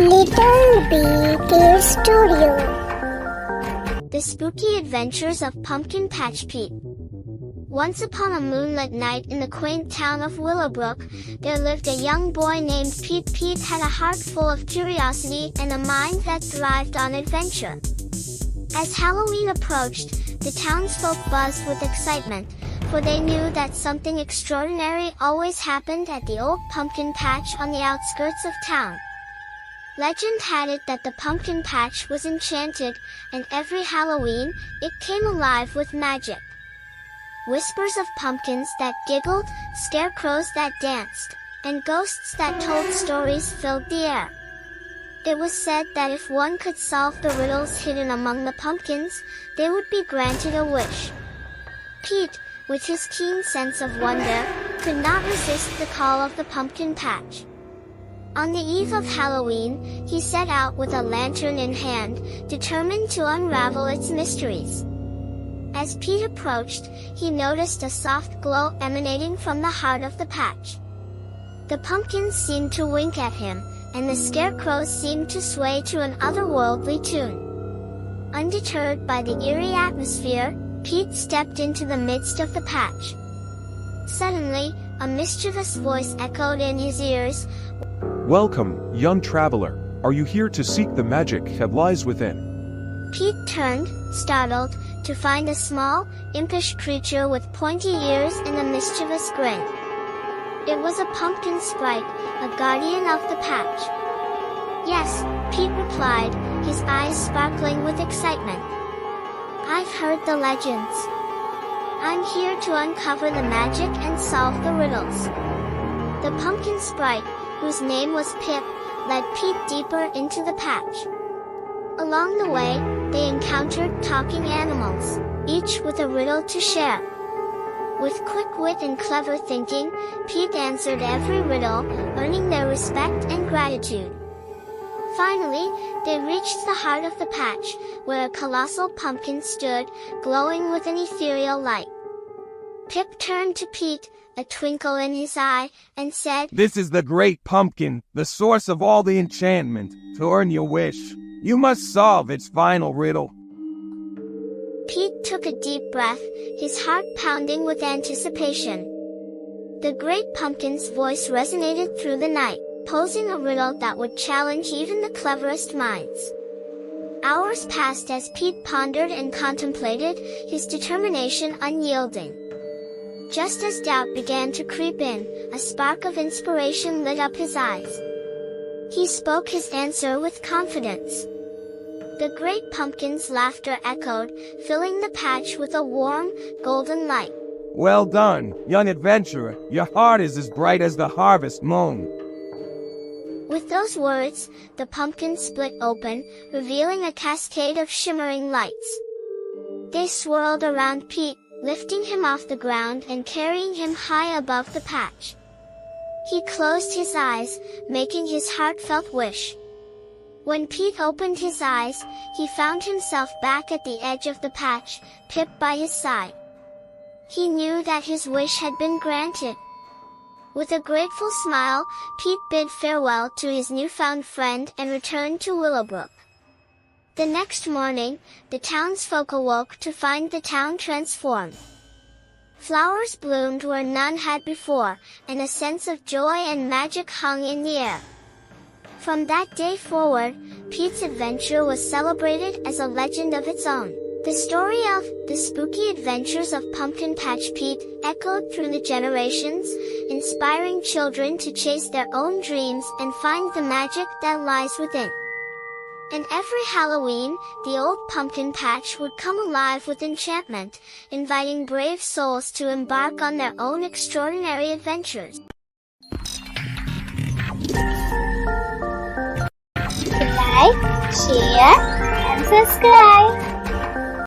LittleBeeKidsStudio. The Spooky Adventures of Pumpkin Patch Pete. Once upon a moonlit night in the quaint town of Willowbrook, there lived a young boy named Pete. Pete had a heart full of curiosity and a mind that thrived on adventure. As Halloween approached, the townsfolk buzzed with excitement, for they knew that something extraordinary always happened at the old pumpkin patch on the outskirts of town. Legend had it that the pumpkin patch was enchanted, and every Halloween, it came alive with magic. Whispers of pumpkins that giggled, scarecrows that danced, and ghosts that told stories filled the air. It was said that if one could solve the riddles hidden among the pumpkins, they would be granted a wish. Pete, with his keen sense of wonder, could not resist the call of the pumpkin patch. On the eve of Halloween, he set out with a lantern in hand, determined to unravel its mysteries. As Pete approached, he noticed a soft glow emanating from the heart of the patch. The pumpkins seemed to wink at him, and the scarecrows seemed to sway to an otherworldly tune. Undeterred by the eerie atmosphere, Pete stepped into the midst of the patch. Suddenly, a mischievous voice echoed in his ears. "Welcome, young traveler. Are you here to seek the magic that lies within?" Pete turned, startled, to find a small, impish creature with pointy ears and a mischievous grin. It was a pumpkin sprite, a guardian of the patch. "Yes," Pete replied, his eyes sparkling with excitement. "I've heard the legends. I'm here to uncover the magic and solve the riddles." The pumpkin sprite, whose name was Pip, led Pete deeper into the patch. Along the way, they encountered talking animals, each with a riddle to share. With quick wit and clever thinking, Pete answered every riddle, earning their respect and gratitude. Finally, they reached the heart of the patch, where a colossal pumpkin stood, glowing with an ethereal light. Pip turned to Pete, a twinkle in his eye, and said, "This is the great pumpkin, the source of all the enchantment. To earn your wish, you must solve its final riddle." Pete took a deep breath, his heart pounding with anticipation. The great pumpkin's voice resonated through the night, posing a riddle that would challenge even the cleverest minds. Hours passed as Pete pondered and contemplated, his determination unyielding. Just as doubt began to creep in, a spark of inspiration lit up his eyes. He spoke his answer with confidence. The great pumpkin's laughter echoed, filling the patch with a warm, golden light. "Well done, young adventurer. Your heart is as bright as the harvest moon." With those words, the pumpkin split open, revealing a cascade of shimmering lights. They swirled around Pete, lifting him off the ground and carrying him high above the patch. He closed his eyes, making his heartfelt wish. When Pete opened his eyes, he found himself back at the edge of the patch, Pip by his side. He knew that his wish had been granted. With a grateful smile, Pete bid farewell to his newfound friend and returned to Willowbrook. The next morning, the townsfolk awoke to find the town transformed. Flowers bloomed where none had before, and a sense of joy and magic hung in the air. From that day forward, Pete's adventure was celebrated as a legend of its own. The story of The Spooky Adventures of Pumpkin Patch Pete echoed through the generations, inspiring children to chase their own dreams and find the magic that lies within. And every Halloween, the old pumpkin patch would come alive with enchantment, inviting brave souls to embark on their own extraordinary adventures. Like, share, and subscribe.